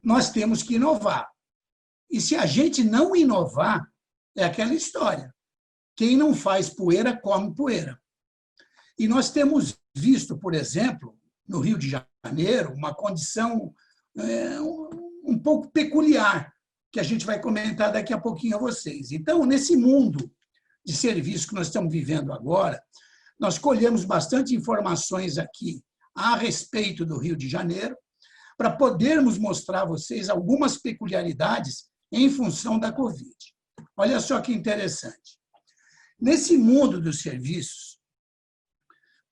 nós temos que inovar. E se a gente não inovar, é aquela história. Quem não faz poeira, come poeira. E nós temos visto, por exemplo, no Rio de Janeiro, uma condição um pouco peculiar, que a gente vai comentar daqui a pouquinho a vocês. Então, nesse mundo de serviço que nós estamos vivendo agora, nós colhemos bastante informações aqui a respeito do Rio de Janeiro, para podermos mostrar a vocês algumas peculiaridades em função da Covid. Olha só que interessante. Nesse mundo dos serviços,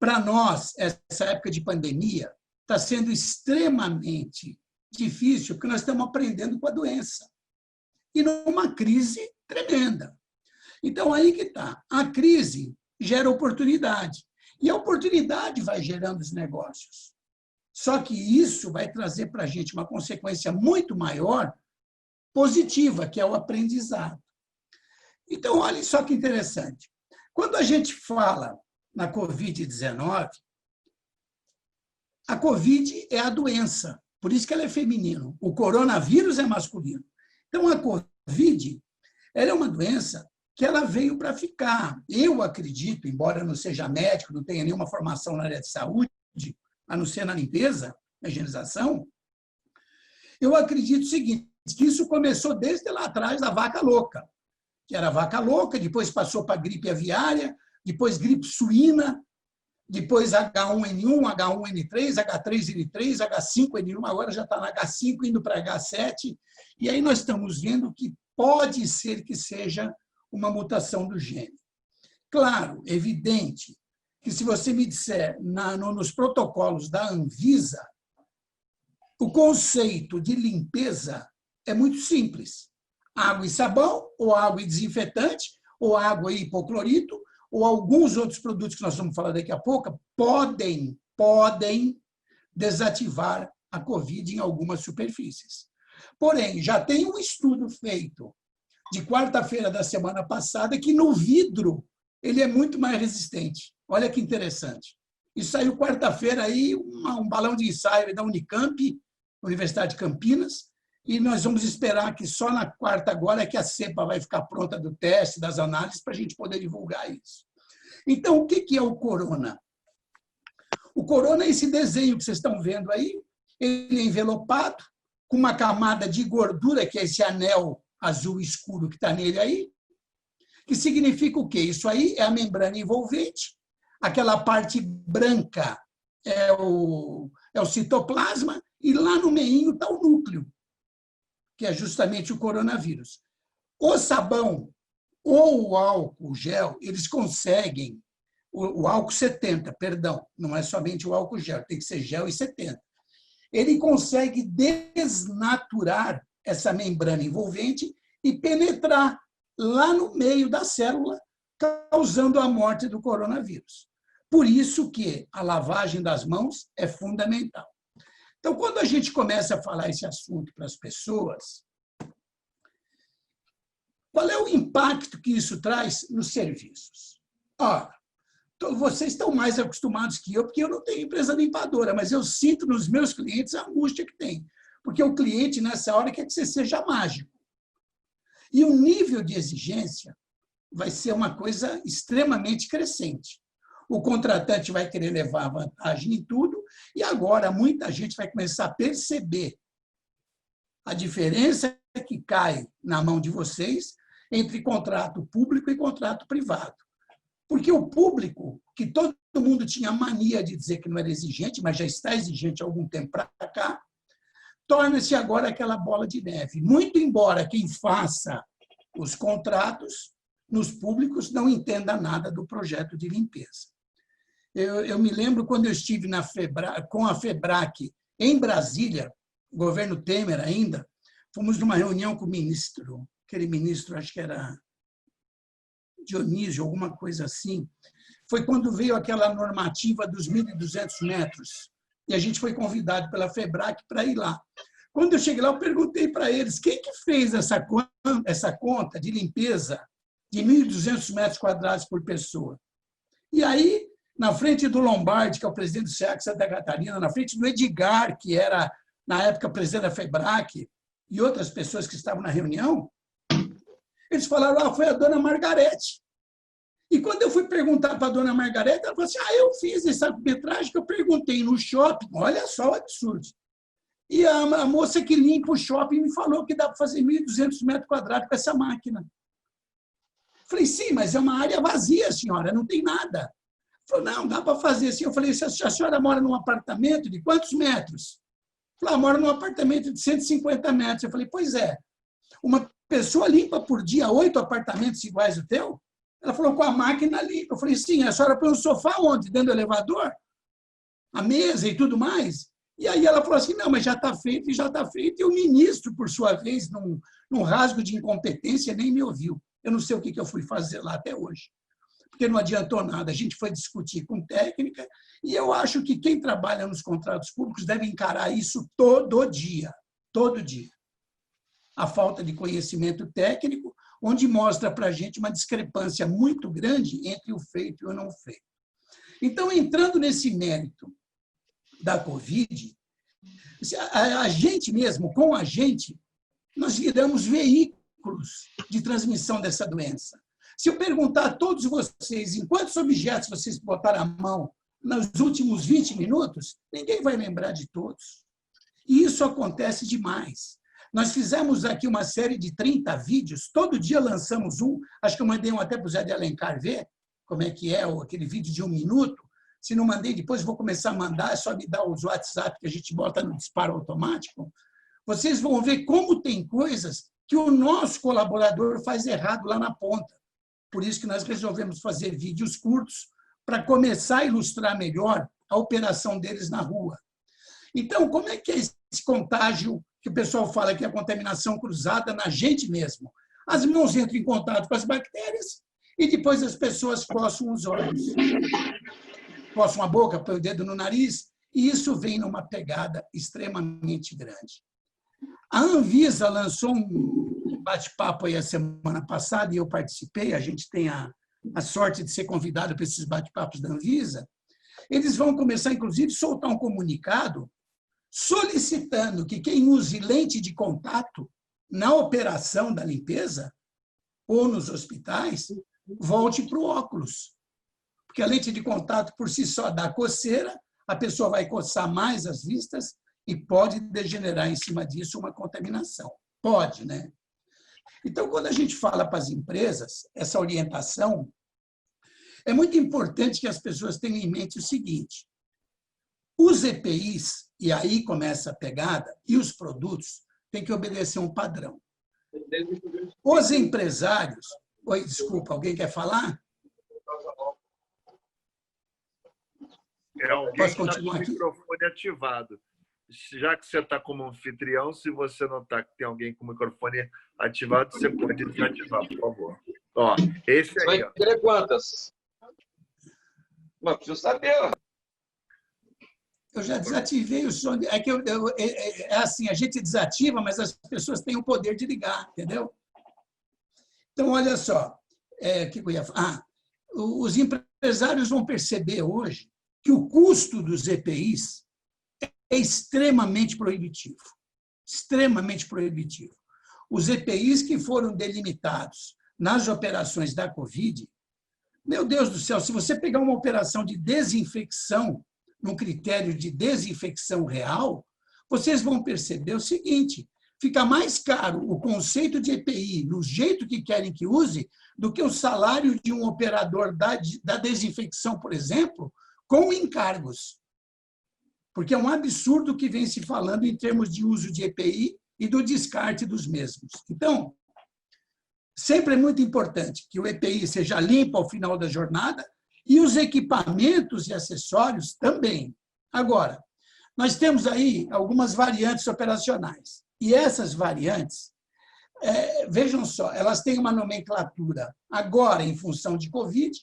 para nós, essa época de pandemia está sendo extremamente difícil, porque nós estamos aprendendo com a doença. E numa crise tremenda. Então, aí que está. A crise gera oportunidade. E a oportunidade vai gerando os negócios. Só que isso vai trazer para a gente uma consequência muito maior, positiva, que é o aprendizado. Então, olha só que interessante. Quando a gente fala na Covid-19, a Covid é a doença, por isso que ela é feminino. O coronavírus é masculino. Então, a Covid ela é uma doença que ela veio para ficar. Eu acredito, embora eu não seja médico, não tenha nenhuma formação na área de saúde, a não ser na limpeza, na higienização, eu acredito o seguinte, que isso começou desde lá atrás da vaca louca, que era a vaca louca, depois passou para a gripe aviária, depois gripe suína, depois H1N1, H1N3, H3N3, H5N1, agora já está na H5, indo para H7, e aí nós estamos vendo que pode ser que seja uma mutação do gene. Claro, evidente, que se você me disser nos protocolos da Anvisa, o conceito de limpeza é muito simples. Água e sabão, ou água e desinfetante, ou água e hipoclorito, ou alguns outros produtos que nós vamos falar daqui a pouco, podem desativar a Covid em algumas superfícies. Porém, já tem um estudo feito de quarta-feira da semana passada que no vidro ele é muito mais resistente. Olha que interessante. E saiu quarta-feira aí um balão de ensaio da Unicamp, Universidade de Campinas, e nós vamos esperar que só na quarta agora é que a cepa vai ficar pronta do teste, das análises, para a gente poder divulgar isso. Então, o que é o corona? O corona é esse desenho que vocês estão vendo aí, ele é envelopado, com uma camada de gordura, que é esse anel azul escuro que está nele aí, que significa o quê? Isso aí é a membrana envolvente, aquela parte branca é o citoplasma, e lá no meinho está o núcleo, que é justamente o coronavírus. O sabão ou o álcool gel, eles conseguem, o álcool 70, perdão, não é somente o álcool gel, tem que ser gel e 70. Ele consegue desnaturar essa membrana envolvente e penetrar lá no meio da célula, causando a morte do coronavírus. Por isso que a lavagem das mãos é fundamental. Então, quando a gente começa a falar esse assunto para as pessoas, qual é o impacto que isso traz nos serviços? Ora, vocês estão mais acostumados que eu, porque eu não tenho empresa limpadora, mas eu sinto nos meus clientes a angústia que tem, porque o cliente, nessa hora, quer que você seja mágico. E o nível de exigência vai ser uma coisa extremamente crescente. O contratante vai querer levar vantagem em tudo, e agora muita gente vai começar a perceber a diferença que cai na mão de vocês entre contrato público e contrato privado. Porque o público, que todo mundo tinha mania de dizer que não era exigente, mas já está exigente há algum tempo para cá, torna-se agora aquela bola de neve. Muito embora quem faça os contratos nos públicos não entenda nada do projeto de limpeza. Eu me lembro quando eu estive com a FEBRAC em Brasília, o governo Temer ainda, fomos numa reunião com o ministro, aquele ministro, acho que era Dionísio, alguma coisa assim. Foi quando veio aquela normativa dos 1.200 metros, e a gente foi convidado pela FEBRAC para ir lá. Quando eu cheguei lá, eu perguntei para eles quem que fez essa conta de limpeza de 1.200 metros quadrados por pessoa. E aí, na frente do Lombardi, que é o presidente do SEAC Santa Catarina, na frente do Edgar, que era na época, o presidente da FEBRAC e outras pessoas que estavam na reunião, eles falaram, foi a dona Margarete. E quando eu fui perguntar para a dona Margarete, ela falou assim, eu fiz essa arbitragem que eu perguntei no shopping, olha só o absurdo. E a moça que limpa o shopping me falou que dá para fazer 1.200 metros quadrados com essa máquina. Falei, sim, mas é uma área vazia, senhora, não tem nada. Falou, não, dá para fazer assim. Eu falei, se a senhora mora num apartamento de quantos metros? Falou, mora num apartamento de 150 metros. Eu falei, pois é. Uma pessoa limpa por dia 8 apartamentos iguais ao teu? Ela falou, com a máquina limpa. Eu falei, sim, a senhora põe um sofá onde? Dentro do elevador? A mesa e tudo mais? E aí ela falou assim, não, mas já está feito e já está feito. E o ministro, por sua vez, num rasgo de incompetência, nem me ouviu. Eu não sei o que eu fui fazer lá até hoje, porque não adiantou nada. A gente foi discutir com técnica e eu acho que quem trabalha nos contratos públicos deve encarar isso todo dia, todo dia. A falta de conhecimento técnico, onde mostra para a gente uma discrepância muito grande entre o feito e o não feito. Então, entrando nesse mérito da Covid, a gente mesmo, com a gente, nós viramos veículos de transmissão dessa doença. Se eu perguntar a todos vocês em quantos objetos vocês botaram a mão nos últimos 20 minutos, ninguém vai lembrar de todos. E isso acontece demais. Nós fizemos aqui uma série de 30 vídeos, todo dia lançamos um, acho que eu mandei um até para o Zé de Alencar ver como é que é aquele vídeo de 1 minuto. Se não mandei, depois vou começar a mandar, é só me dar os WhatsApp que a gente bota no disparo automático. Vocês vão ver como tem coisas que o nosso colaborador faz errado lá na ponta. Por isso que nós resolvemos fazer vídeos curtos para começar a ilustrar melhor a operação deles na rua. Então, como é que é esse contágio que o pessoal fala que é a contaminação cruzada na gente mesmo? As mãos entram em contato com as bactérias e depois as pessoas coçam os olhos, coçam a boca, põem o dedo no nariz, e isso vem numa pegada extremamente grande. A Anvisa lançou um bate-papo aí a semana passada, e eu participei, a gente tem a sorte de ser convidado para esses bate-papos da Anvisa. Eles vão começar, inclusive, a soltar um comunicado solicitando que quem use lente de contato na operação da limpeza ou nos hospitais volte para o óculos. Porque a lente de contato, por si só, dá coceira, a pessoa vai coçar mais as vistas e pode degenerar em cima disso uma contaminação. Pode, né? Então, quando a gente fala para as empresas, essa orientação, é muito importante que as pessoas tenham em mente o seguinte: os EPIs, e aí começa a pegada, e os produtos têm que obedecer um padrão. Os empresários... Oi, desculpa, alguém quer falar? Posso continuar aqui? Microfone ativado. Já que você está como anfitrião, se você notar que tem alguém com o microfone ativado, você pode desativar, por favor. Ó, esse aí. Vai querer quantas? Mas preciso saber. Eu já desativei o som. É que é assim, a gente desativa, mas as pessoas têm o poder de ligar, entendeu? Então, olha só, o que eu ia falar? Os empresários vão perceber hoje que o custo dos EPIs é extremamente proibitivo. Extremamente proibitivo. Os EPIs que foram delimitados nas operações da Covid, meu Deus do céu, se você pegar uma operação de desinfecção, num critério de desinfecção real, vocês vão perceber o seguinte: fica mais caro o conceito de EPI, no jeito que querem que use, do que o salário de um operador da desinfecção, por exemplo, com encargos. Porque é um absurdo que vem se falando em termos de uso de EPI e do descarte dos mesmos. Então, sempre é muito importante que o EPI seja limpo ao final da jornada e os equipamentos e acessórios também. Agora, nós temos aí algumas variantes operacionais. E essas variantes, vejam só, elas têm uma nomenclatura agora, em função de Covid,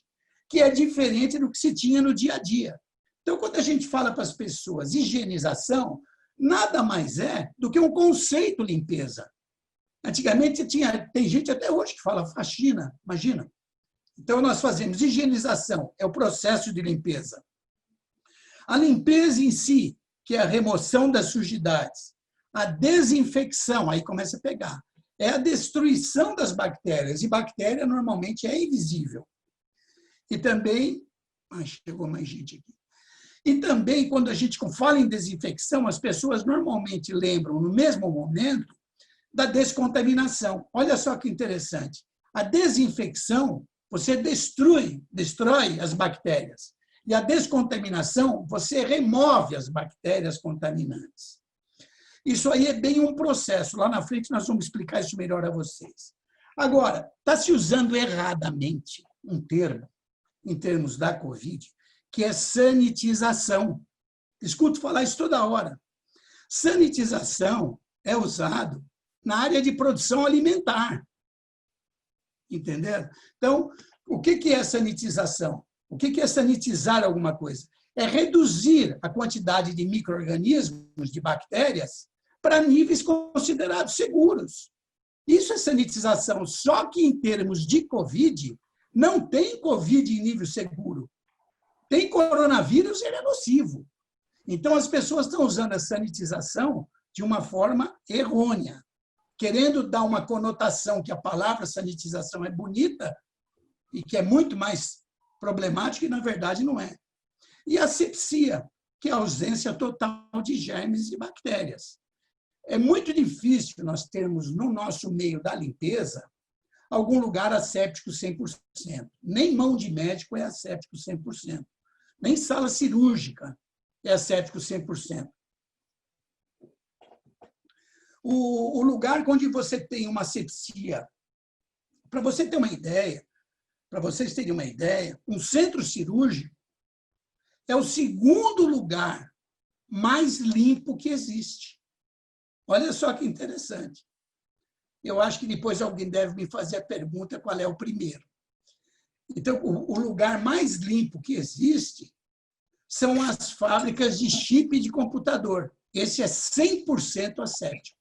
que é diferente do que se tinha no dia a dia. Então, quando a gente fala para as pessoas higienização, nada mais é do que um conceito limpeza. Antigamente tem gente até hoje que fala faxina, imagina. Então, nós fazemos higienização, é o processo de limpeza. A limpeza em si, que é a remoção das sujidades. A desinfecção, aí começa a pegar. É a destruição das bactérias, e bactéria normalmente é invisível. E também... chegou mais gente aqui. E também, quando a gente fala em desinfecção, as pessoas normalmente lembram, no mesmo momento, da descontaminação. Olha só que interessante. A desinfecção, você destrói as bactérias. E a descontaminação, você remove as bactérias contaminantes. Isso aí é bem um processo. Lá na frente nós vamos explicar isso melhor a vocês. Agora, está se usando erradamente um termo, em termos da Covid, que é sanitização. Escuto falar isso toda hora. Sanitização é usado na área de produção alimentar. Entenderam? Então, o que é sanitização? O que é sanitizar alguma coisa? É reduzir a quantidade de micro-organismos, de bactérias, para níveis considerados seguros. Isso é sanitização. Só que, em termos de Covid, não tem Covid em nível seguro. Tem coronavírus, ele é nocivo. Então, as pessoas estão usando a sanitização de uma forma errônea, querendo dar uma conotação que a palavra sanitização é bonita e que é muito mais problemática, e, na verdade, não é. E a asepsia, que é a ausência total de germes e bactérias. É muito difícil nós termos, no nosso meio da limpeza, algum lugar asséptico 100%. Nem mão de médico é asséptico 100%. Nem sala cirúrgica é asséptico 100%. O lugar onde você tem uma asepsia, para você ter uma ideia, para vocês terem uma ideia, um centro cirúrgico é o segundo lugar mais limpo que existe. Olha só que interessante. Eu acho que depois alguém deve me fazer a pergunta qual é o primeiro. Então, o lugar mais limpo que existe são as fábricas de chip de computador. Esse é 100% asséptico.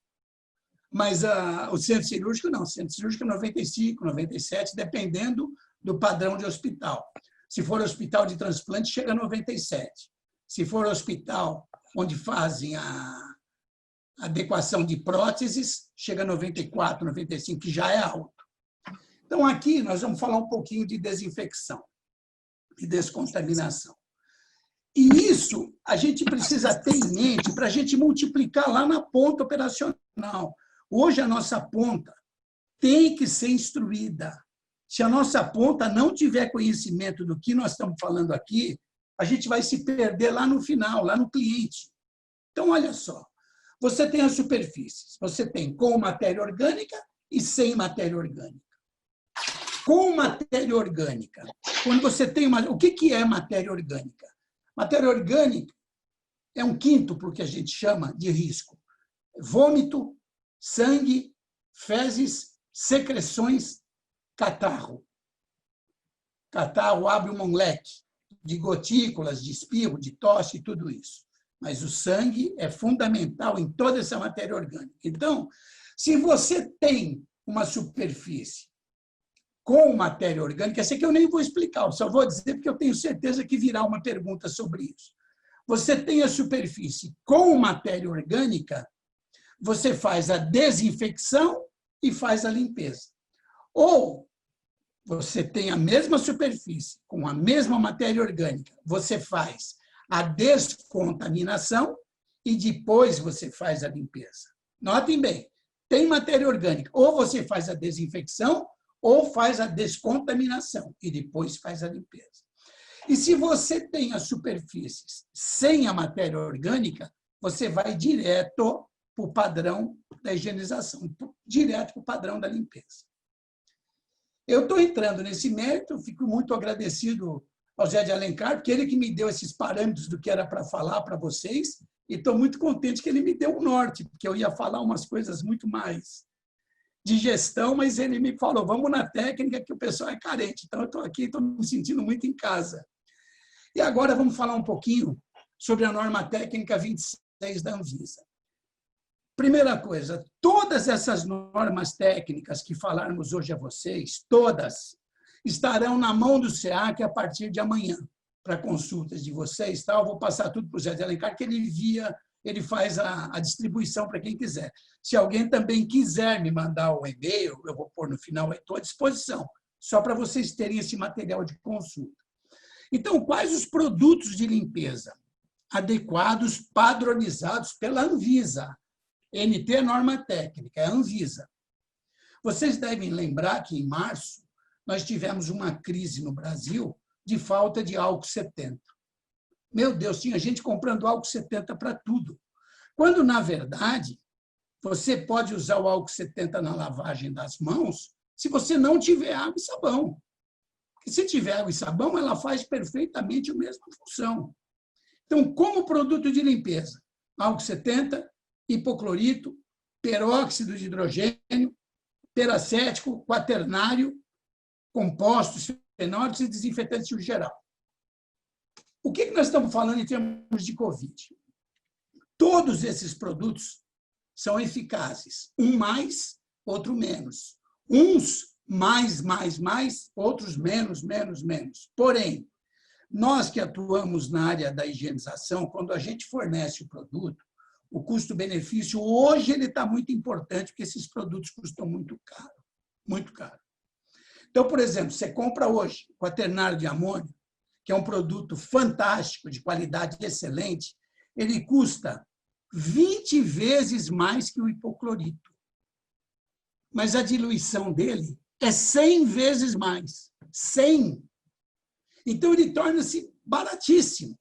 Mas o centro cirúrgico não. O centro cirúrgico é 95%, 97%, dependendo do padrão de hospital. Se for hospital de transplante, chega a 97%. Se for hospital onde fazem a adequação de próteses, chega a 94%, 95%, que já é alto. Então, aqui nós vamos falar um pouquinho de desinfecção e descontaminação. E isso a gente precisa ter em mente para a gente multiplicar lá na ponta operacional. Hoje, a nossa ponta tem que ser instruída. Se a nossa ponta não tiver conhecimento do que nós estamos falando aqui, a gente vai se perder lá no final, lá no cliente. Então, olha só. Você tem as superfícies. Você tem com matéria orgânica e sem matéria orgânica. Com matéria orgânica, quando você tem o que é matéria orgânica? Matéria orgânica é um quíntuplo que a gente chama de risco. Vômito, sangue, fezes, secreções, catarro. Catarro abre um leque de gotículas, de espirro, de tosse e tudo isso. Mas o sangue é fundamental em toda essa matéria orgânica. Então, se você tem uma superfície com matéria orgânica, essa aqui eu nem vou explicar, eu só vou dizer porque eu tenho certeza que virá uma pergunta sobre isso. Você tem a superfície com matéria orgânica, você faz a desinfecção e faz a limpeza. Ou você tem a mesma superfície com a mesma matéria orgânica, você faz a descontaminação e depois você faz a limpeza. Notem bem, tem matéria orgânica, ou você faz a desinfecção ou faz a descontaminação e depois faz a limpeza. E se você tem as superfícies sem a matéria orgânica, você vai direto para o padrão da higienização, direto para o padrão da limpeza. Eu estou entrando nesse mérito, fico muito agradecido ao Zé de Alencar, porque ele que me deu esses parâmetros do que era para falar para vocês, e estou muito contente que ele me deu o norte, porque eu ia falar umas coisas muito mais de gestão, mas ele me falou, vamos na técnica que o pessoal é carente. Então, eu estou aqui, estou me sentindo muito em casa. E agora vamos falar um pouquinho sobre a norma técnica 26 da Anvisa. Primeira coisa, todas essas normas técnicas que falarmos hoje a vocês, todas, estarão na mão do SEAC a partir de amanhã, para consultas de vocês, tá? Eu vou passar tudo para o Zé de Alencar, que ele faz a distribuição para quem quiser. Se alguém também quiser me mandar o e-mail, eu vou pôr no final, estou à disposição, só para vocês terem esse material de consulta. Então, quais os produtos de limpeza adequados, padronizados pela Anvisa? NT é norma técnica, é a Anvisa. Vocês devem lembrar que, em março, nós tivemos uma crise no Brasil de falta de álcool 70. Meu Deus, tinha gente comprando álcool 70 para tudo. Quando, na verdade, você pode usar o álcool 70 na lavagem das mãos se você não tiver água e sabão. Porque se tiver água e sabão, ela faz perfeitamente a mesma função. Então, como produto de limpeza, álcool 70, hipoclorito, peróxido de hidrogênio, peracético, quaternário, compostos, fenólicos e desinfetantes em geral. O que nós estamos falando em termos de Covid? Todos esses produtos são eficazes. Um mais, outro menos. Uns mais, outros menos. Porém, nós que atuamos na área da higienização, quando a gente fornece o produto, o custo-benefício, hoje, ele está muito importante, porque esses produtos custam muito caro. Muito caro. Então, por exemplo, você compra hoje quaternário de amônio, que é um produto fantástico, de qualidade excelente, ele custa 20 vezes mais que o hipoclorito. Mas a diluição dele é 100 vezes mais. 100. Então, ele torna-se baratíssimo,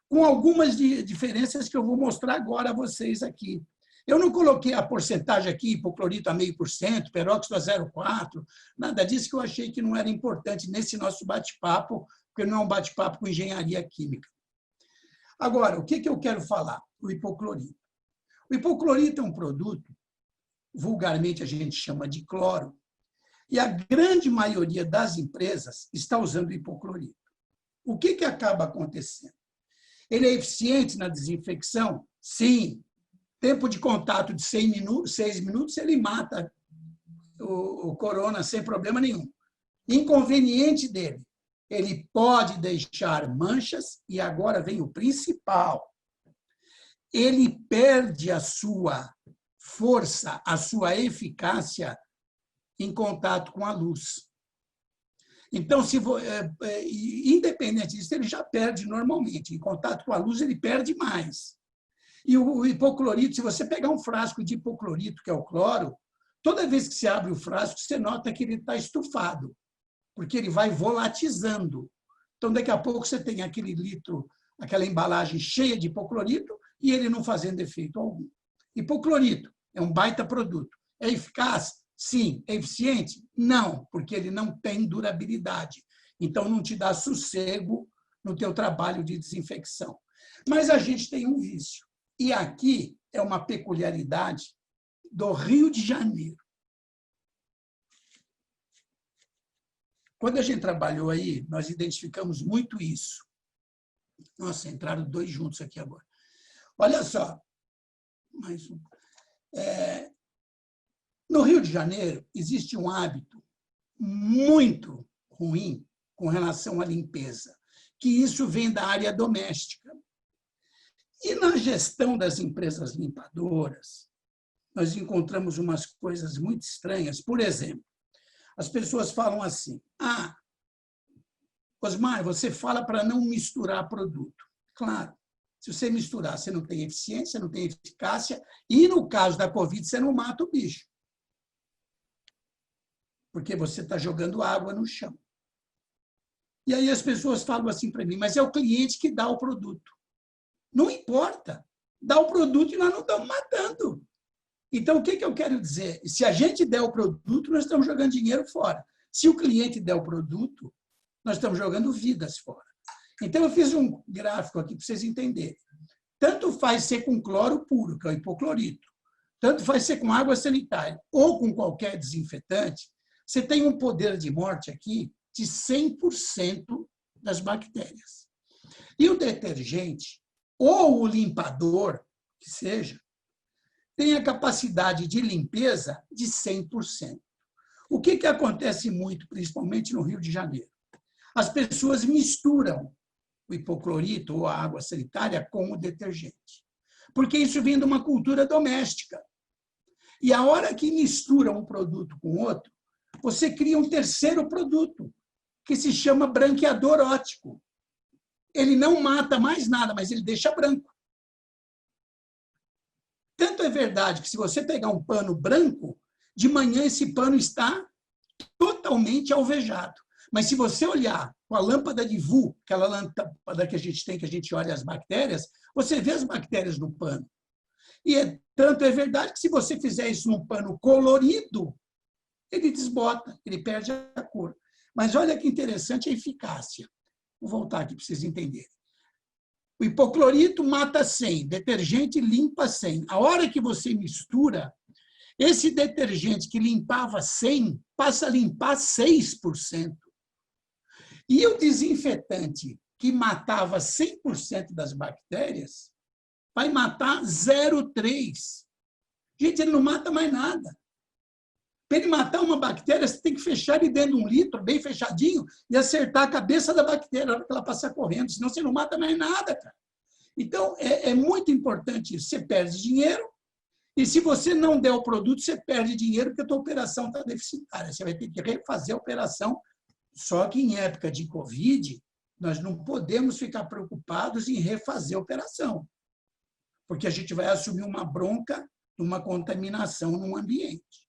com algumas diferenças que eu vou mostrar agora a vocês aqui. Eu não coloquei a porcentagem aqui, hipoclorito a 0,5%, peróxido a 0,4%, nada disso, que eu achei que não era importante nesse nosso bate-papo, porque não é um bate-papo com engenharia química. Agora, o que eu quero falar? O hipoclorito. O hipoclorito é um produto, vulgarmente a gente chama de cloro, e a grande maioria das empresas está usando hipoclorito. O que acaba acontecendo? Ele é eficiente na desinfecção? Sim. Tempo de contato de 6 minutos, ele mata o corona sem problema nenhum. Inconveniente dele, ele pode deixar manchas, e agora vem o principal. Ele perde a sua força, a sua eficácia em contato com a luz. Então, independente disso, ele já perde normalmente. Em contato com a luz, ele perde mais. E o hipoclorito, se você pegar um frasco de hipoclorito, que é o cloro, toda vez que você abre o frasco, você nota que ele está estufado, porque ele vai volatizando. Então, daqui a pouco, você tem aquele litro, aquela embalagem cheia de hipoclorito, e ele não fazendo efeito algum. Hipoclorito é um baita produto. É eficaz? Sim. É eficiente? Não, porque ele não tem durabilidade. Então, não te dá sossego no teu trabalho de desinfecção. Mas a gente tem um vício. E aqui é uma peculiaridade do Rio de Janeiro. Quando a gente trabalhou aí, nós identificamos muito isso. Nossa, entraram 2 juntos aqui agora. Olha só. Mais um. No Rio de Janeiro, existe um hábito muito ruim com relação à limpeza, que isso vem da área doméstica. E na gestão das empresas limpadoras, nós encontramos umas coisas muito estranhas. Por exemplo, as pessoas falam assim: Osmar, você fala para não misturar produto. Claro, se você misturar, você não tem eficiência, não tem eficácia, e no caso da Covid, você não mata o bicho. Porque você está jogando água no chão. E aí as pessoas falam assim para mim: mas é o cliente que dá o produto. Não importa. Dá o produto e nós não estamos matando. Então, o que eu quero dizer? Se a gente der o produto, nós estamos jogando dinheiro fora. Se o cliente der o produto, nós estamos jogando vidas fora. Então, eu fiz um gráfico aqui para vocês entenderem. Tanto faz ser com cloro puro, que é o hipoclorito, tanto faz ser com água sanitária ou com qualquer desinfetante, você tem um poder de morte aqui de 100% das bactérias. E o detergente, ou o limpador, que seja, tem a capacidade de limpeza de 100%. O que acontece muito, principalmente no Rio de Janeiro? As pessoas misturam o hipoclorito ou a água sanitária com o detergente. Porque isso vem de uma cultura doméstica. E a hora que mistura um produto com outro, você cria um terceiro produto, que se chama branqueador óptico. Ele não mata mais nada, mas ele deixa branco. Tanto é verdade que, se você pegar um pano branco, de manhã esse pano está totalmente alvejado. Mas, se você olhar com a lâmpada de Vu, aquela lâmpada que a gente tem, que a gente olha as bactérias, você vê as bactérias no pano. E tanto é verdade que, se você fizer isso num pano colorido, ele desbota, ele perde a cor. Mas olha que interessante a eficácia. Vou voltar aqui para vocês entenderem. O hipoclorito mata 100, detergente limpa 100. A hora que você mistura, esse detergente que limpava 100 passa a limpar 6%. E o desinfetante que matava 100% das bactérias vai matar 0,3%. Gente, ele não mata mais nada. Para ele matar uma bactéria, você tem que fechar ele dentro de um litro, bem fechadinho, e acertar a cabeça da bactéria na hora que ela passar correndo, senão você não mata mais nada, cara. Então, é muito importante isso. Você perde dinheiro, e se você não der o produto, você perde dinheiro porque a tua operação está deficitária. Você vai ter que refazer a operação. Só que, em época de Covid, nós não podemos ficar preocupados em refazer a operação, porque a gente vai assumir uma bronca de uma contaminação no ambiente.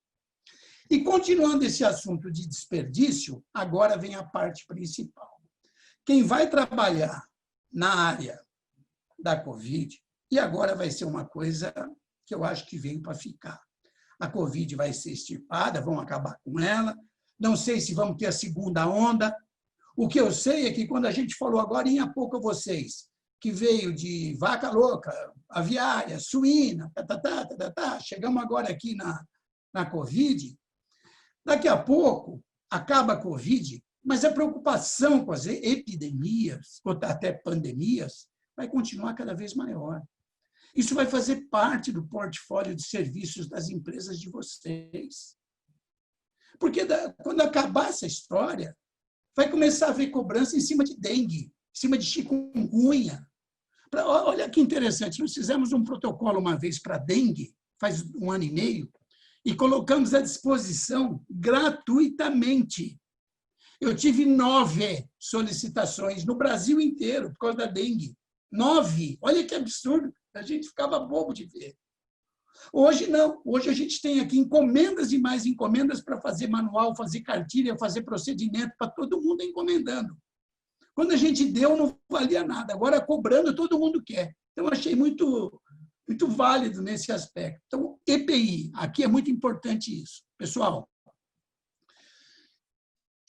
E, continuando esse assunto de desperdício, agora vem a parte principal. Quem vai trabalhar na área da Covid, e agora vai ser uma coisa que eu acho que veio para ficar. A Covid vai ser extirpada, vão acabar com ela, não sei se vamos ter a segunda onda. O que eu sei é que, quando a gente falou agora há pouco a vocês, que veio de vaca louca, aviária, suína, chegamos agora aqui na Covid. Daqui a pouco acaba a Covid, mas a preocupação com as epidemias, ou até pandemias, vai continuar cada vez maior. Isso vai fazer parte do portfólio de serviços das empresas de vocês. Porque, quando acabar essa história, vai começar a haver cobrança em cima de dengue, em cima de chikungunya. Olha que interessante, nós fizemos um protocolo uma vez para dengue, faz 1 ano e meio, e colocamos à disposição gratuitamente. Eu tive 9 solicitações no Brasil inteiro por causa da dengue. 9! Olha que absurdo! A gente ficava bobo de ver. Hoje não. Hoje a gente tem aqui encomendas e mais encomendas para fazer manual, fazer cartilha, fazer procedimento, para todo mundo encomendando. Quando a gente deu, não valia nada. Agora, cobrando, todo mundo quer. Então, achei muito válido nesse aspecto. Então, EPI, aqui é muito importante isso. Pessoal,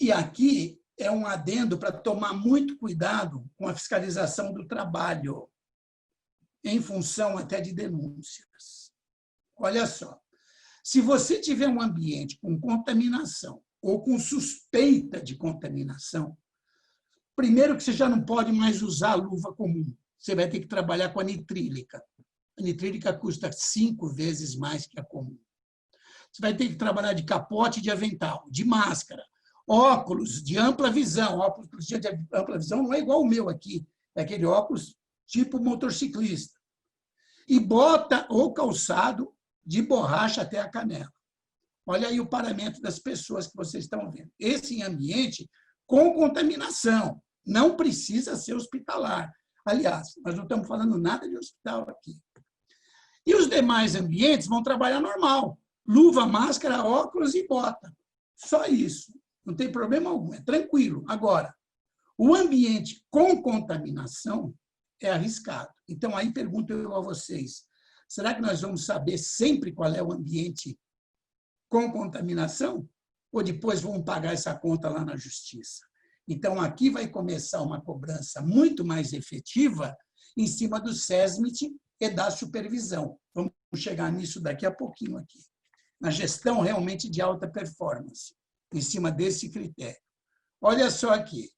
e aqui é um adendo para tomar muito cuidado com a fiscalização do trabalho, em função até de denúncias. Olha só, se você tiver um ambiente com contaminação ou com suspeita de contaminação, primeiro que você já não pode mais usar a luva comum, você vai ter que trabalhar com a nitrílica. A nitrílica custa 5 vezes mais que a comum. Você vai ter que trabalhar de capote de avental, de máscara, óculos de ampla visão. Óculos de ampla visão não é igual o meu aqui, é aquele óculos tipo motociclista. E bota ou calçado de borracha até a canela. Olha aí o paramento das pessoas que vocês estão vendo. Esse ambiente com contaminação, não precisa ser hospitalar. Aliás, nós não estamos falando nada de hospital aqui. E os demais ambientes vão trabalhar normal. Luva, máscara, óculos e bota. Só isso. Não tem problema algum, é tranquilo. Agora, o ambiente com contaminação é arriscado. Então, aí pergunto eu a vocês, será que nós vamos saber sempre qual é o ambiente com contaminação? Ou depois vamos pagar essa conta lá na justiça? Então, aqui vai começar uma cobrança muito mais efetiva em cima do SESMIT e da supervisão. Vamos chegar nisso daqui a pouquinho aqui. Na gestão realmente de alta performance, em cima desse critério. Olha só aqui.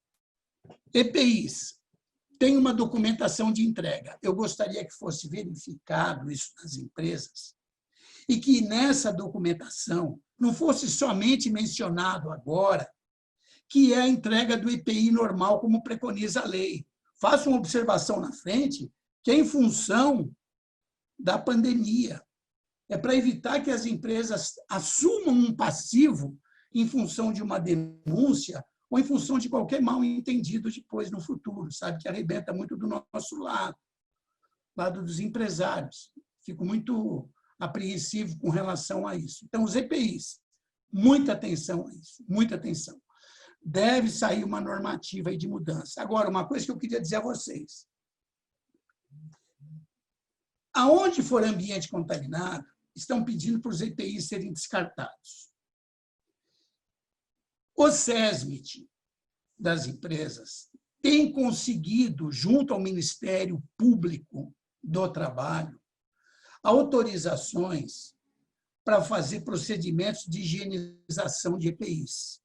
EPIs. Tem uma documentação de entrega. Eu gostaria que fosse verificado isso nas empresas e que nessa documentação não fosse somente mencionado agora que é a entrega do EPI normal, como preconiza a lei. faço uma observação na frente, que é em função da pandemia. É para evitar que as empresas assumam um passivo em função de uma denúncia ou em função de qualquer mal-entendido depois, no futuro, sabe? Que arrebenta muito do nosso lado dos empresários. Fico muito apreensivo com relação a isso. Então, os EPIs, muita atenção a isso, muita atenção. Deve sair uma normativa aí de mudança. Agora, uma coisa que eu queria dizer a vocês. Aonde for ambiente contaminado, estão pedindo para os EPIs serem descartados. O SESMIT das empresas tem conseguido, junto ao Ministério Público do Trabalho, autorizações para fazer procedimentos de higienização de EPIs.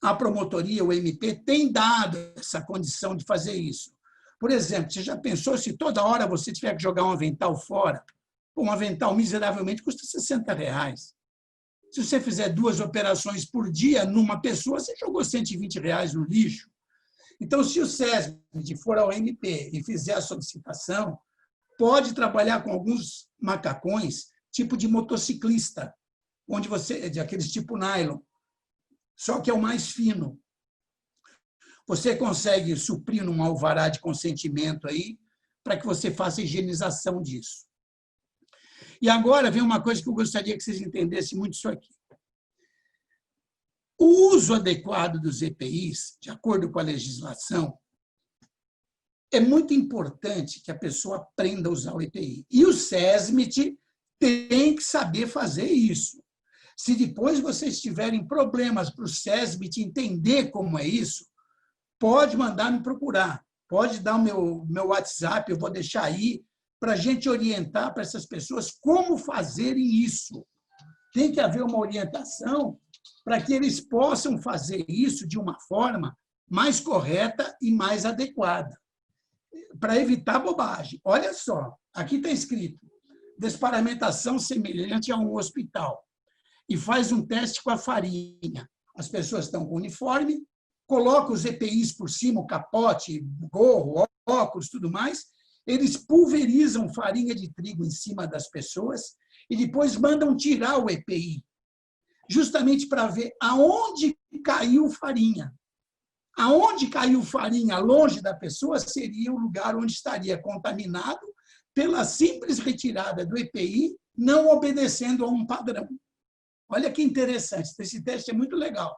A promotoria, o MP, tem dado essa condição de fazer isso. Por exemplo, você já pensou se toda hora você tiver que jogar um avental fora? Um avental miseravelmente custa R$60. Se você fizer 2 operações por dia numa pessoa, você jogou R$120 no lixo. Então, se o SESMIT for ao MP e fizer a solicitação, pode trabalhar com alguns macacões, tipo de motociclista, onde você, de aqueles tipo nylon, só que é o mais fino. Você consegue suprir num alvará de consentimento aí, para que você faça a higienização disso. E agora vem uma coisa que eu gostaria que vocês entendessem muito isso aqui. O uso adequado dos EPIs, de acordo com a legislação, é muito importante que a pessoa aprenda a usar o EPI. E o SESMIT tem que saber fazer isso. Se depois vocês tiverem problemas para o SESMIT entender como é isso, pode mandar me procurar. Pode dar o meu WhatsApp, eu vou deixar aí, para a gente orientar para essas pessoas como fazerem isso. Tem que haver uma orientação para que eles possam fazer isso de uma forma mais correta e mais adequada, para evitar bobagem. Olha só, aqui está escrito, desparamentação semelhante a um hospital, e faz um teste com a farinha. As pessoas estão com uniforme, colocam os EPIs por cima, o capote, gorro, óculos, tudo mais, eles pulverizam farinha de trigo em cima das pessoas e depois mandam tirar o EPI, justamente para ver aonde caiu farinha. Aonde caiu farinha longe da pessoa seria o lugar onde estaria contaminado pela simples retirada do EPI, não obedecendo a um padrão. Olha que interessante, esse teste é muito legal.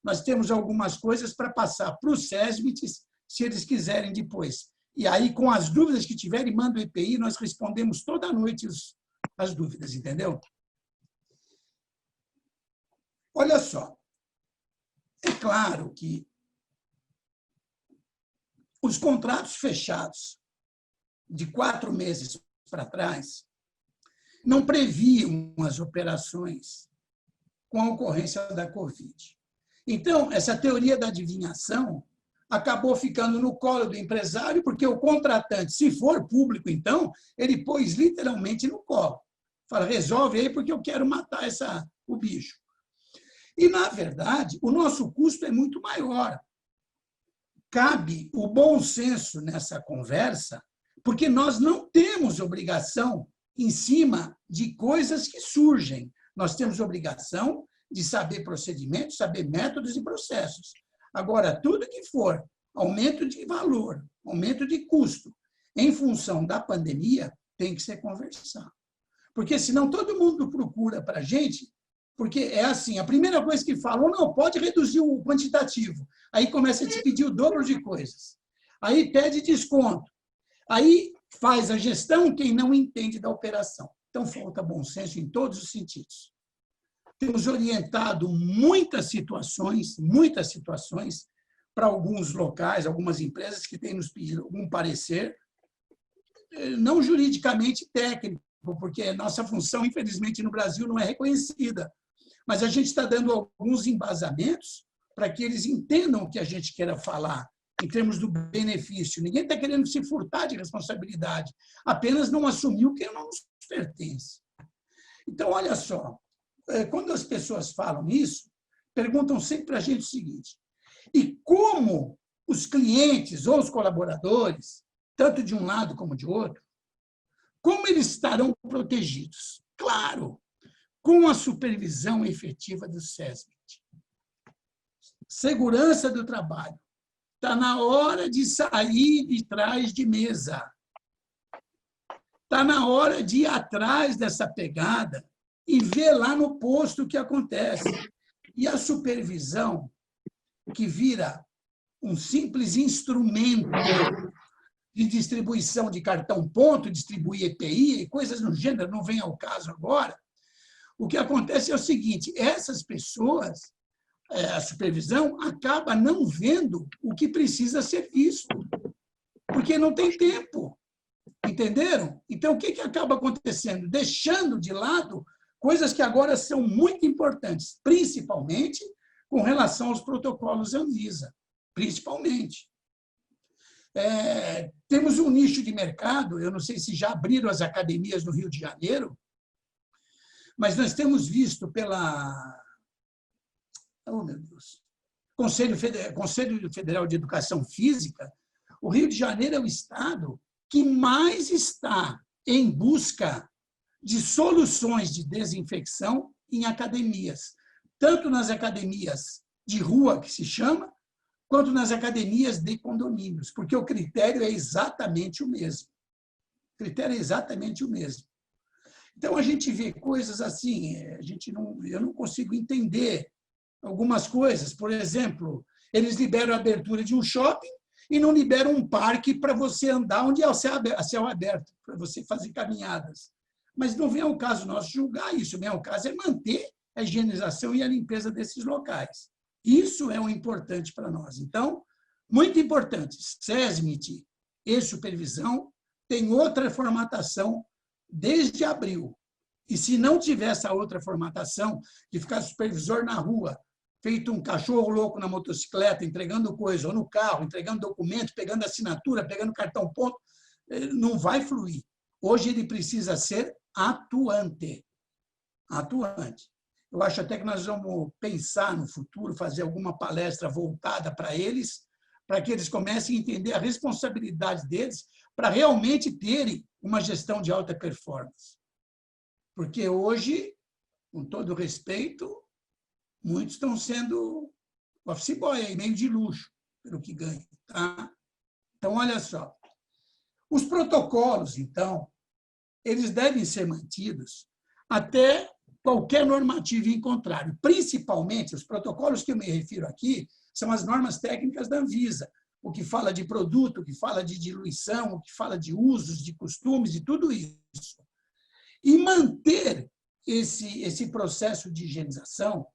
Nós temos algumas coisas para passar para os SESMITs, se eles quiserem depois. E aí, com as dúvidas que tiverem, manda o EPI, nós respondemos toda noite as dúvidas, entendeu? Olha só, é claro que os contratos fechados de 4 meses para trás não previam as operações com a ocorrência da Covid. Então, essa teoria da adivinhação acabou ficando no colo do empresário, porque o contratante, se for público, então, ele pôs literalmente no colo. Fala, resolve aí, porque eu quero matar o bicho. E, na verdade, o nosso custo é muito maior. Cabe o bom senso nessa conversa, porque nós não temos obrigação em cima de coisas que surgem. Nós temos obrigação de saber procedimentos, saber métodos e processos. Agora, tudo que for aumento de valor, aumento de custo, em função da pandemia, tem que ser conversado. Porque senão todo mundo procura para a gente, porque é assim, a primeira coisa que falam, não, pode reduzir o quantitativo. Aí começa a te pedir o dobro de coisas. Aí pede desconto. Aí faz a gestão quem não entende da operação. Então, falta bom senso em todos os sentidos. Temos orientado muitas situações para alguns locais, algumas empresas que têm nos pedido algum parecer, não juridicamente técnico, porque nossa função, infelizmente, no Brasil não é reconhecida, mas a gente está dando alguns embasamentos para que eles entendam o que a gente queira falar em termos do benefício. Ninguém está querendo se furtar de responsabilidade, apenas não assumir o que não nos pertence. Então, olha só, quando as pessoas falam isso, perguntam sempre para a gente o seguinte, e como os clientes ou os colaboradores, tanto de um lado como de outro, como eles estarão protegidos? Claro, com a supervisão efetiva do SESMIT. Segurança do trabalho. Está na hora de sair de trás de mesa. Está na hora de ir atrás dessa pegada e ver lá no posto o que acontece. E a supervisão, que vira um simples instrumento de distribuição de cartão-ponto, distribuir EPI e coisas do gênero, não vem ao caso agora, o que acontece é o seguinte, essas pessoas, a supervisão, acaba não vendo o que precisa ser visto, porque não tem tempo. Entenderam? Então, o que acaba acontecendo? Deixando de lado coisas que agora são muito importantes, principalmente com relação aos protocolos Anvisa, principalmente. Temos um nicho de mercado, eu não sei se já abriram as academias no Rio de Janeiro, mas nós temos visto pela... Oh, meu Deus! Conselho Federal de Educação Física, o Rio de Janeiro é o estado que mais está em busca de soluções de desinfecção em academias, tanto nas academias de rua, que se chama, quanto nas academias de condomínios, porque o critério é exatamente o mesmo. O critério é exatamente o mesmo. Então, a gente vê coisas assim, eu não consigo entender algumas coisas. Por exemplo, eles liberam a abertura de um shopping e não liberam um parque para você andar onde é a céu aberto, para você fazer caminhadas. Mas não vem ao caso nosso julgar isso, vem ao caso é manter a higienização e a limpeza desses locais. Isso é o importante para nós. Então, muito importante, SESMIT e supervisão tem outra formatação desde abril. E se não tiver essa outra formatação, de ficar supervisor na rua, feito um cachorro louco na motocicleta, entregando coisa, ou no carro, entregando documento, pegando assinatura, pegando cartão-ponto, não vai fluir. Hoje ele precisa ser atuante. Atuante. Eu acho até que nós vamos pensar no futuro, fazer alguma palestra voltada para eles, para que eles comecem a entender a responsabilidade deles para realmente terem uma gestão de alta performance. Porque hoje, com todo respeito, muitos estão sendo office boy, aí, meio de luxo, pelo que ganham. Tá? Então, olha só. Os protocolos, então, eles devem ser mantidos até qualquer normativa em contrário. Principalmente, os protocolos que eu me refiro aqui são as normas técnicas da Anvisa, o que fala de produto, o que fala de diluição, o que fala de usos, de costumes, de tudo isso. E manter esse processo de higienização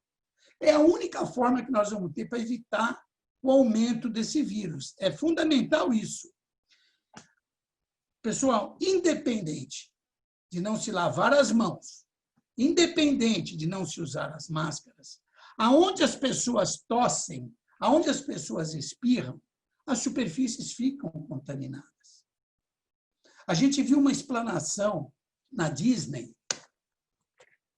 é a única forma que nós vamos ter para evitar o aumento desse vírus. É fundamental isso. Pessoal, independente de não se lavar as mãos, independente de não se usar as máscaras, aonde as pessoas tossem, aonde as pessoas espirram, as superfícies ficam contaminadas. A gente viu uma explanação na Disney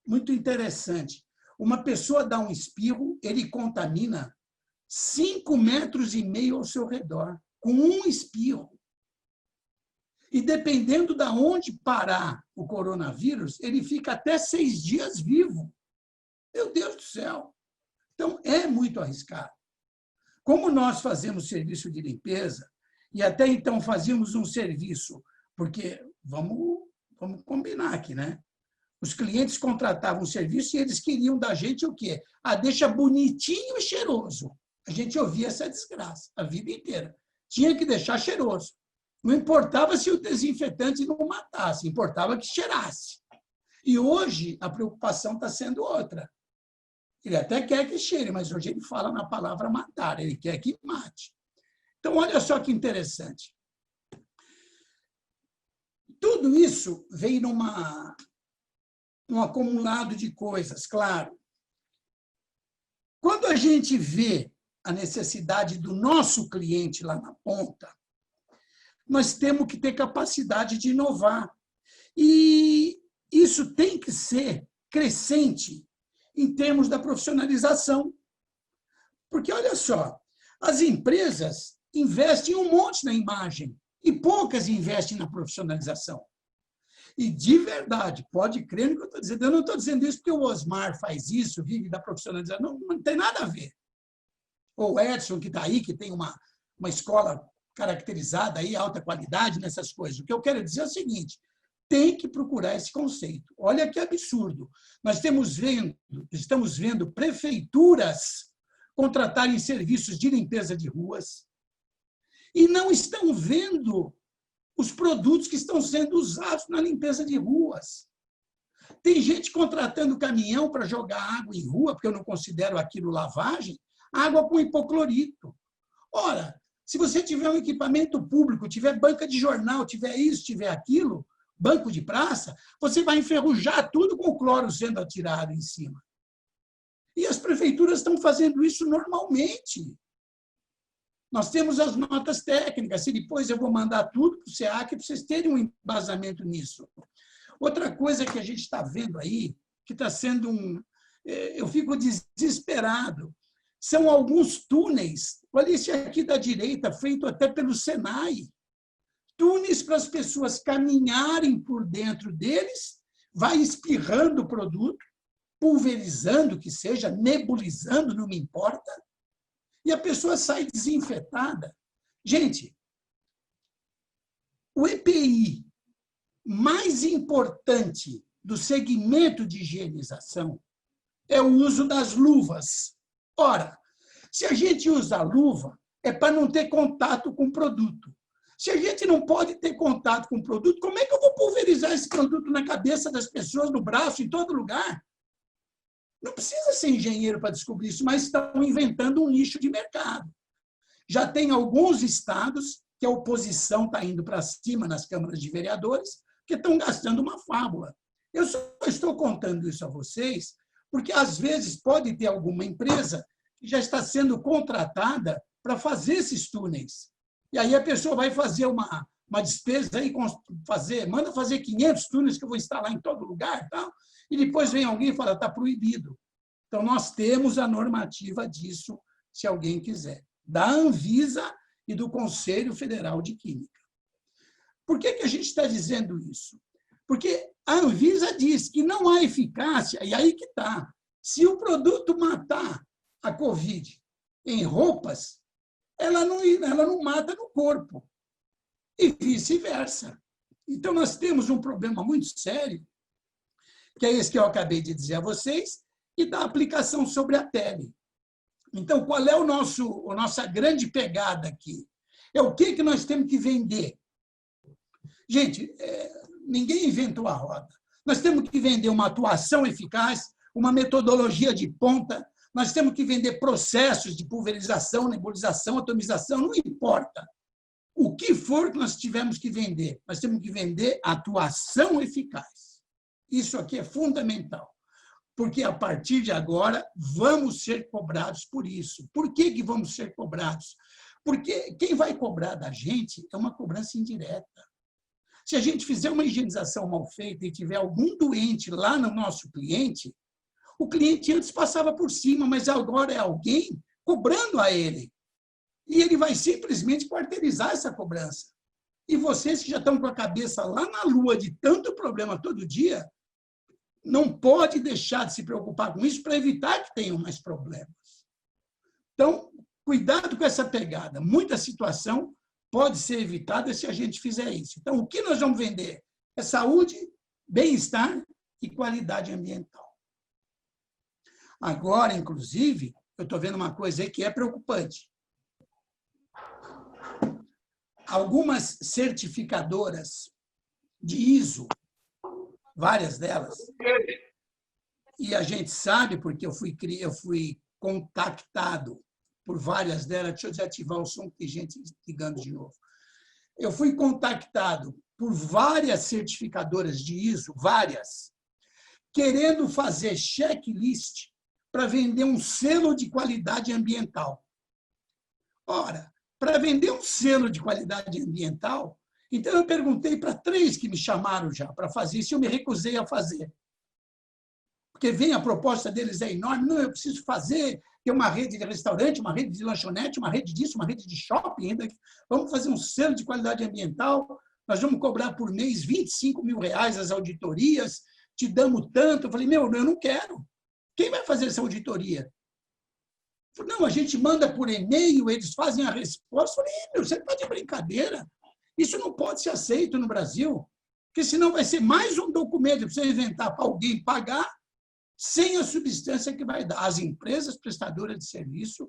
muito interessante. Uma pessoa dá um espirro, ele contamina 5,5 metros ao seu redor, com um espirro. E dependendo de onde parar o coronavírus, ele fica até 6 dias vivo. Meu Deus do céu! Então, é muito arriscado. Como nós fazemos serviço de limpeza, e até então fazíamos um serviço, porque, vamos combinar aqui, né? Os clientes contratavam um serviço e eles queriam da gente o quê? Deixa bonitinho e cheiroso. A gente ouvia essa desgraça a vida inteira. Tinha que deixar cheiroso. Não importava se o desinfetante não matasse, importava que cheirasse. E hoje a preocupação está sendo outra. Ele até quer que cheire, mas hoje ele fala na palavra matar, ele quer que mate. Então, olha só que interessante. Tudo isso veio num acumulado de coisas, claro. Quando a gente vê a necessidade do nosso cliente lá na ponta, nós temos que ter capacidade de inovar. E isso tem que ser crescente em termos da profissionalização. Porque, olha só, as empresas investem um monte na imagem e poucas investem na profissionalização. E, de verdade, pode crer no que eu estou dizendo. Eu não estou dizendo isso porque o Osmar faz isso, vive da profissionalização. Não tem nada a ver. Ou o Edson, que está aí, que tem uma escola caracterizada, aí, alta qualidade nessas coisas. O que eu quero dizer é o seguinte, tem que procurar esse conceito. Olha que absurdo. Nós estamos vendo prefeituras contratarem serviços de limpeza de ruas e não estão vendo os produtos que estão sendo usados na limpeza de ruas. Tem gente contratando caminhão para jogar água em rua, porque eu não considero aquilo lavagem, água com hipoclorito. Ora, se você tiver um equipamento público, tiver banca de jornal, tiver isso, tiver aquilo, banco de praça, você vai enferrujar tudo com o cloro sendo atirado em cima. E as prefeituras estão fazendo isso normalmente. Nós temos as notas técnicas, e depois eu vou mandar tudo para o SEAC para vocês terem um embasamento nisso. Outra coisa que a gente está vendo aí, que está sendo eu fico desesperado, são alguns túneis, olha esse aqui da direita, feito até pelo Senai, túneis para as pessoas caminharem por dentro deles, vai espirrando o produto, pulverizando, que seja, nebulizando, não me importa, e a pessoa sai desinfetada. Gente, o EPI mais importante do segmento de higienização é o uso das luvas. Ora, se a gente usa a luva, é para não ter contato com o produto. Se a gente não pode ter contato com o produto, como é que eu vou pulverizar esse produto na cabeça das pessoas, no braço, em todo lugar? Não precisa ser engenheiro para descobrir isso, mas estão inventando um nicho de mercado. Já tem alguns estados que a oposição está indo para cima nas câmaras de vereadores, que estão gastando uma fábula. Eu só estou contando isso a vocês, porque, às vezes, pode ter alguma empresa que já está sendo contratada para fazer esses túneis. E aí a pessoa vai fazer uma despesa, aí, manda fazer 500 túneis que eu vou instalar em todo lugar, tal, e depois vem alguém e fala, está proibido. Então, nós temos a normativa disso, se alguém quiser, da Anvisa e do Conselho Federal de Química. Por que a gente está dizendo isso? Porque a Anvisa diz que não há eficácia, e aí que está. Se o produto matar a Covid em roupas, ela não mata no corpo, e vice-versa. Então, nós temos um problema muito sério, que é esse que eu acabei de dizer a vocês, e da aplicação sobre a pele. Então, qual é a nossa grande pegada aqui? É o que nós temos que vender? Gente, ninguém inventou a roda. Nós temos que vender uma atuação eficaz, uma metodologia de ponta, nós temos que vender processos de pulverização, nebulização, atomização, não importa. O que for que nós tivermos que vender, nós temos que vender atuação eficaz. Isso aqui é fundamental, porque a partir de agora vamos ser cobrados por isso. Por que vamos ser cobrados? Porque quem vai cobrar da gente é uma cobrança indireta. Se a gente fizer uma higienização mal feita e tiver algum doente lá no nosso cliente, o cliente antes passava por cima, mas agora é alguém cobrando a ele. E ele vai simplesmente quarteirizar essa cobrança. E vocês que já estão com a cabeça lá na lua de tanto problema todo dia, não pode deixar de se preocupar com isso para evitar que tenham mais problemas. Então, cuidado com essa pegada. Muita situação pode ser evitada se a gente fizer isso. Então, o que nós vamos vender? É saúde, bem-estar e qualidade ambiental. Agora, inclusive, eu estou vendo uma coisa aí que é preocupante. Algumas certificadoras de ISO, várias delas, e a gente sabe, porque eu fui contactado por várias delas. Deixa eu desativar o som, que tem gente ligando de novo. Eu fui contactado por várias certificadoras de ISO, várias, querendo fazer checklist para vender um selo de qualidade ambiental. Ora, para vender um selo de qualidade ambiental, então eu perguntei para 3 que me chamaram já para fazer isso, e eu me recusei a fazer. Porque vem a proposta deles é enorme, não, eu preciso fazer, ter uma rede de restaurante, uma rede de lanchonete, uma rede disso, uma rede de shopping. Ainda. Vamos fazer um selo de qualidade ambiental, nós vamos cobrar por mês R$25 mil as auditorias, te damos tanto. Eu falei, eu não quero. Quem vai fazer essa auditoria? Não, a gente manda por e-mail, eles fazem a resposta. Eu falei, você está de brincadeira. Isso não pode ser aceito no Brasil, porque senão vai ser mais um documento para você inventar para alguém pagar sem a substância que vai dar. As empresas prestadoras de serviço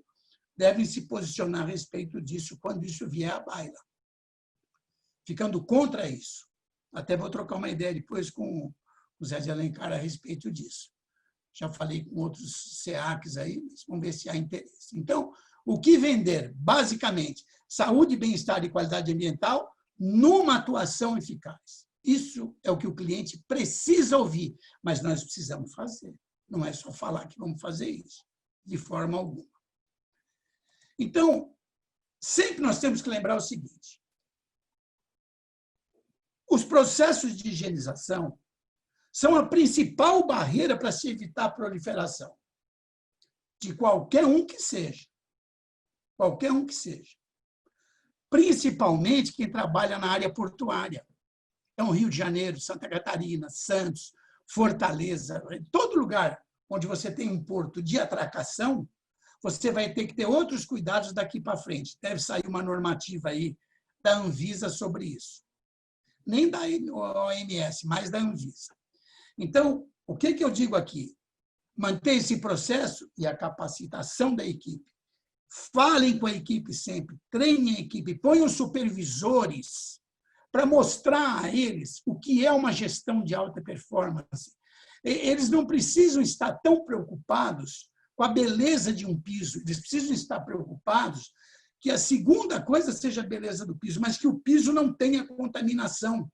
devem se posicionar a respeito disso quando isso vier à baila, ficando contra isso. Até vou trocar uma ideia depois com o Zé de Alencar a respeito disso. Já falei com outros SEACs aí, vamos ver se há interesse. Então, o que vender? Basicamente, saúde, bem-estar e qualidade ambiental numa atuação eficaz. Isso é o que o cliente precisa ouvir, mas nós precisamos fazer. Não é só falar que vamos fazer isso, de forma alguma. Então, sempre nós temos que lembrar o seguinte: os processos de higienização são a principal barreira para se evitar a proliferação de qualquer um que seja. Qualquer um que seja. Principalmente quem trabalha na área portuária. Então, Rio de Janeiro, Santa Catarina, Santos, Fortaleza, em todo lugar onde você tem um porto de atracação, você vai ter que ter outros cuidados daqui para frente. Deve sair uma normativa aí da Anvisa sobre isso. Nem da OMS, mas da Anvisa. Então, o que eu digo aqui? Manter esse processo e a capacitação da equipe. Falem com a equipe sempre, treinem a equipe, ponham supervisores para mostrar a eles o que é uma gestão de alta performance. Eles não precisam estar tão preocupados com a beleza de um piso, eles precisam estar preocupados que a segunda coisa seja a beleza do piso, mas que o piso não tenha contaminação,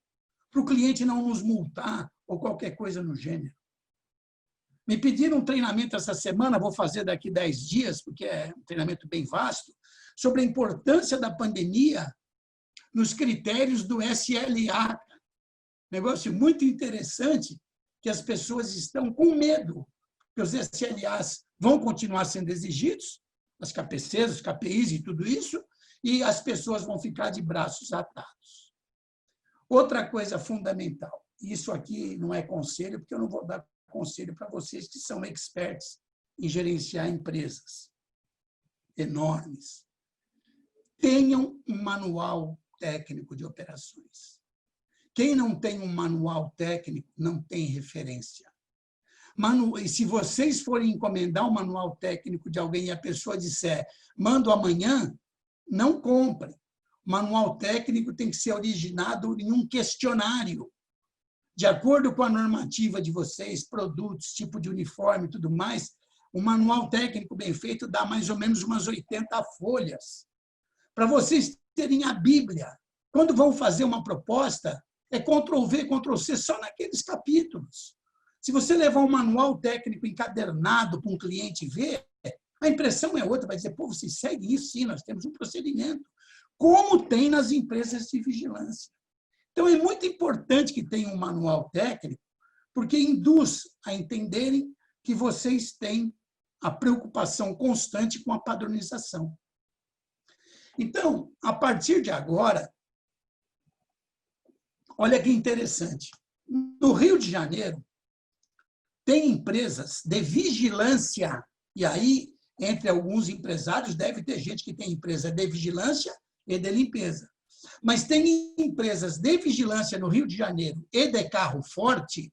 para o cliente não nos multar ou qualquer coisa no gênero. Me pediram um treinamento essa semana, vou fazer daqui 10 dias, porque é um treinamento bem vasto, sobre a importância da pandemia nos critérios do SLA. Negócio muito interessante, que as pessoas estão com medo, que os SLAs vão continuar sendo exigidos, as KPCs, os KPIs e tudo isso, e as pessoas vão ficar de braços atados. Outra coisa fundamental, isso aqui não é conselho, porque eu não vou dar conselho para vocês que são experts em gerenciar empresas enormes. Tenham um manual técnico de operações. Quem não tem um manual técnico não tem referência. E se vocês forem encomendar um manual técnico de alguém e a pessoa disser, mando amanhã, não compre. O manual técnico tem que ser originado em um questionário. De acordo com a normativa de vocês, produtos, tipo de uniforme e tudo mais, um manual técnico bem feito dá mais ou menos umas 80 folhas. Para vocês terem a Bíblia. Quando vão fazer uma proposta, é Ctrl+V, Ctrl+C só naqueles capítulos. Se você levar um manual técnico encadernado para um cliente ver, a impressão é outra, vai dizer, pô, vocês seguem isso? Sim, nós temos um procedimento. Como tem nas empresas de vigilância. Então, é muito importante que tenha um manual técnico, porque induz a entenderem que vocês têm a preocupação constante com a padronização. Então, a partir de agora, olha que interessante. No Rio de Janeiro, tem empresas de vigilância, e aí, entre alguns empresários, deve ter gente que tem empresa de vigilância e de limpeza. Mas tem empresas de vigilância no Rio de Janeiro e de carro forte,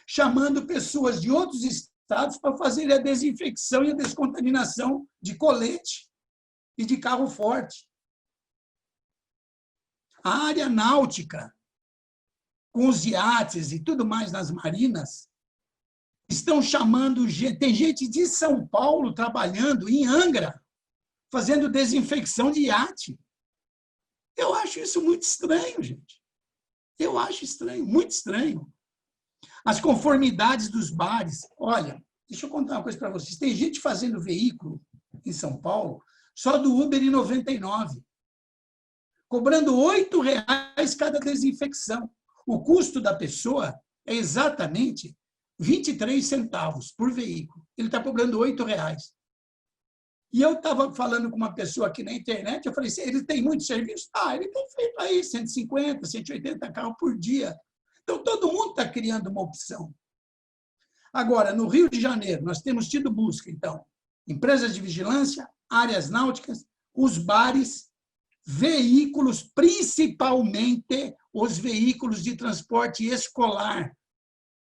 chamando pessoas de outros estados para fazer a desinfecção e a descontaminação de colete e de carro forte. A área náutica, com os iates e tudo mais nas marinas, estão chamando gente. Tem gente de São Paulo trabalhando em Angra, fazendo desinfecção de iate. Eu acho isso muito estranho, gente. Eu acho estranho, muito estranho. As conformidades dos bares. Olha, deixa eu contar uma coisa para vocês. Tem gente fazendo veículo em São Paulo só do Uber em 99, cobrando R$8 cada desinfecção. O custo da pessoa é exatamente 23 centavos por veículo. Ele está cobrando R$8. E eu estava falando com uma pessoa aqui na internet, eu falei, ele tem muito serviço? Ele tem feito aí 150, 180 carros por dia. Então, todo mundo está criando uma opção. Agora, no Rio de Janeiro, nós temos tido busca, então, empresas de vigilância, áreas náuticas, os bares, veículos, principalmente os veículos de transporte escolar,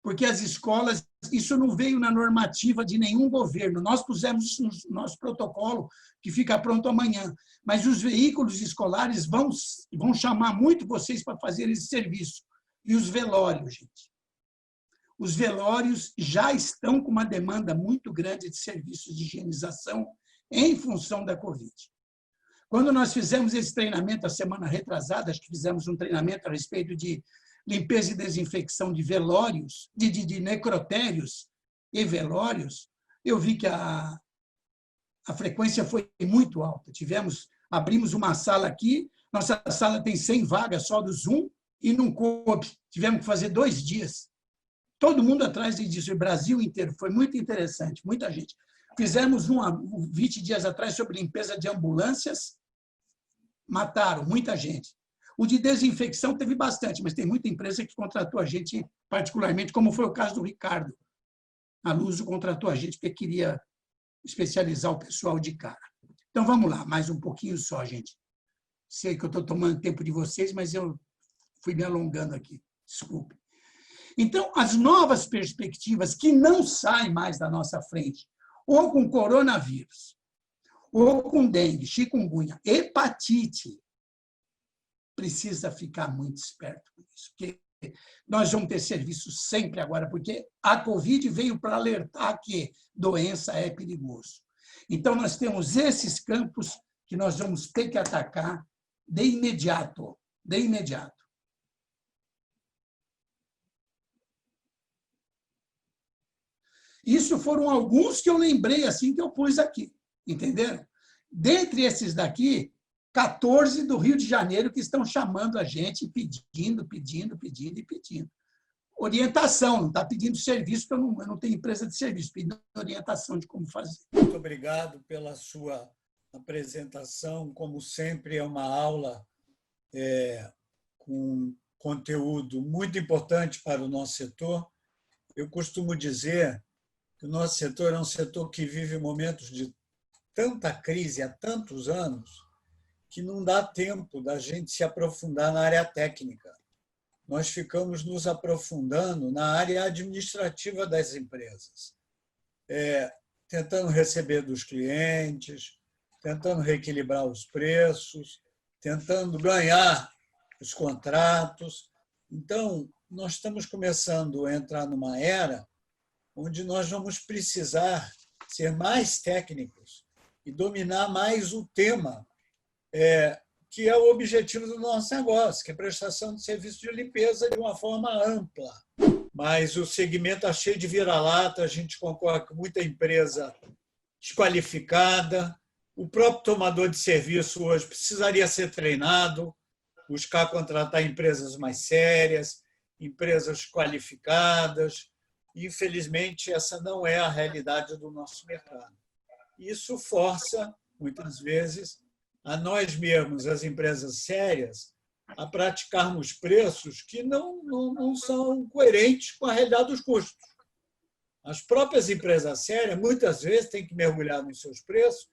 porque as escolas, isso não veio na normativa de nenhum governo. Nós pusemos isso no nosso protocolo, que fica pronto amanhã. Mas os veículos escolares vão chamar muito vocês para fazer esse serviço. E os velórios, gente. Os velórios já estão com uma demanda muito grande de serviços de higienização em função da Covid. Quando nós fizemos esse treinamento a semana retrasada, acho que fizemos um treinamento a respeito de limpeza e desinfecção de velórios, de necrotérios e velórios, eu vi que a frequência foi muito alta. Abrimos uma sala aqui, nossa sala tem 100 vagas só do Zoom e não coube. Tivemos que fazer 2 dias. Todo mundo atrás disso, o Brasil inteiro. Foi muito interessante, muita gente. Fizemos 20 dias atrás sobre limpeza de ambulâncias, mataram muita gente. O de desinfecção teve bastante, mas tem muita empresa que contratou a gente particularmente, como foi o caso do Ricardo. A Luso contratou a gente porque queria especializar o pessoal de cara. Então, vamos lá, mais um pouquinho só, gente. Sei que eu estou tomando tempo de vocês, mas eu fui me alongando aqui. Desculpe. Então, as novas perspectivas que não saem mais da nossa frente, ou com coronavírus, ou com dengue, chikungunya, hepatite, precisa ficar muito esperto com isso, porque nós vamos ter serviço sempre agora, porque a Covid veio para alertar que doença é perigoso. Então, nós temos esses campos que nós vamos ter que atacar de imediato, de imediato. Isso foram alguns que eu lembrei assim que eu pus aqui, entenderam? Dentre esses daqui, 14 do Rio de Janeiro que estão chamando a gente, pedindo. Orientação, não está pedindo serviço, porque eu não tenho empresa de serviço, pedindo orientação de como fazer. Muito obrigado pela sua apresentação. Como sempre, é uma aula com conteúdo muito importante para o nosso setor. Eu costumo dizer que o nosso setor é um setor que vive momentos de tanta crise há tantos anos que não dá tempo da gente se aprofundar na área técnica. Nós ficamos nos aprofundando na área administrativa das empresas, tentando receber dos clientes, tentando reequilibrar os preços, tentando ganhar os contratos. Então, nós estamos começando a entrar numa era onde nós vamos precisar ser mais técnicos e dominar mais o tema, que é o objetivo do nosso negócio, que é a prestação de serviço de limpeza de uma forma ampla. Mas o segmento está cheio de vira-lata, a gente concorre com muita empresa desqualificada, o próprio tomador de serviço hoje precisaria ser treinado, buscar contratar empresas mais sérias, empresas qualificadas. Infelizmente, essa não é a realidade do nosso mercado. Isso força, muitas vezes, a nós mesmos, as empresas sérias, a praticarmos preços que não são coerentes com a realidade dos custos. As próprias empresas sérias, muitas vezes, têm que mergulhar nos seus preços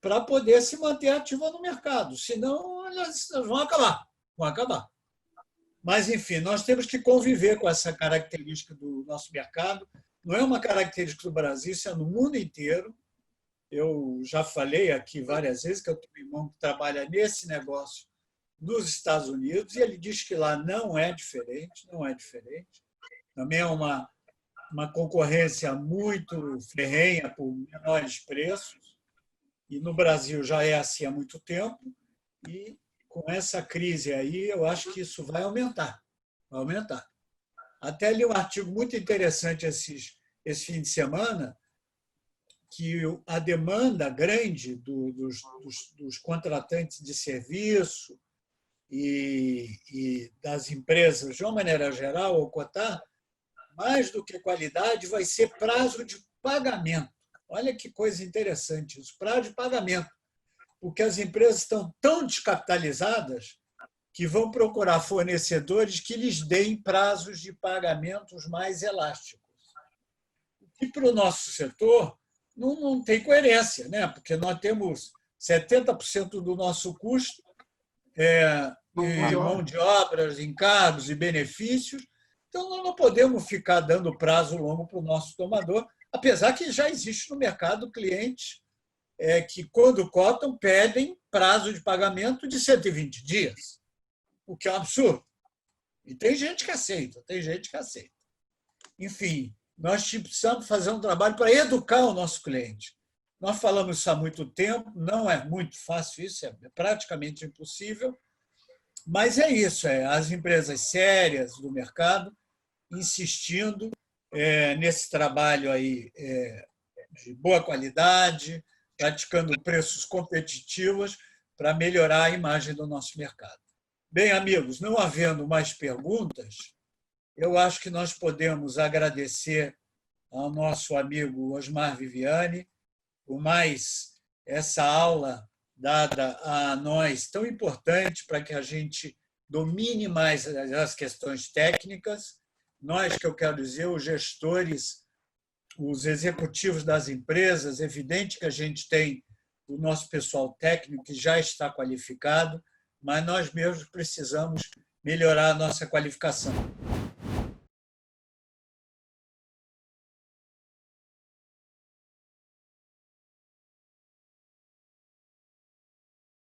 para poder se manter ativa no mercado, senão elas vão acabar. Mas, enfim, nós temos que conviver com essa característica do nosso mercado. Não é uma característica do Brasil, isso é no mundo inteiro. Eu já falei aqui várias vezes que eu tenho um irmão que trabalha nesse negócio nos Estados Unidos e ele diz que lá não é diferente. Também é uma concorrência muito ferrenha por menores preços. E no Brasil já é assim há muito tempo. E com essa crise aí, eu acho que isso vai aumentar. Até li um artigo muito interessante esse fim de semana, que a demanda grande dos contratantes de serviço e das empresas, de uma maneira geral, ou cotar, mais do que qualidade, vai ser prazo de pagamento. Olha que coisa interessante isso, prazo de pagamento, porque as empresas estão tão descapitalizadas que vão procurar fornecedores que lhes deem prazos de pagamentos mais elásticos. E para o nosso setor não tem coerência, né? Porque nós temos 70% do nosso custo em mão de obras, encargos e benefícios. Então, nós não podemos ficar dando prazo longo para o nosso tomador, apesar que já existe no mercado clientes que, quando cotam, pedem prazo de pagamento de 120 dias, o que é um absurdo. E tem gente que aceita, tem gente que aceita. Enfim, nós precisamos fazer um trabalho para educar o nosso cliente. Nós falamos isso há muito tempo, não é muito fácil isso, é praticamente impossível, mas é isso, as empresas sérias do mercado insistindo nesse trabalho aí de boa qualidade, praticando preços competitivos para melhorar a imagem do nosso mercado. Bem, amigos, não havendo mais perguntas, eu acho que nós podemos agradecer ao nosso amigo Osmar Viviani por mais essa aula dada a nós, tão importante para que a gente domine mais as questões técnicas. Nós, que eu quero dizer, os gestores, os executivos das empresas, é evidente que a gente tem o nosso pessoal técnico que já está qualificado, mas nós mesmos precisamos melhorar a nossa qualificação.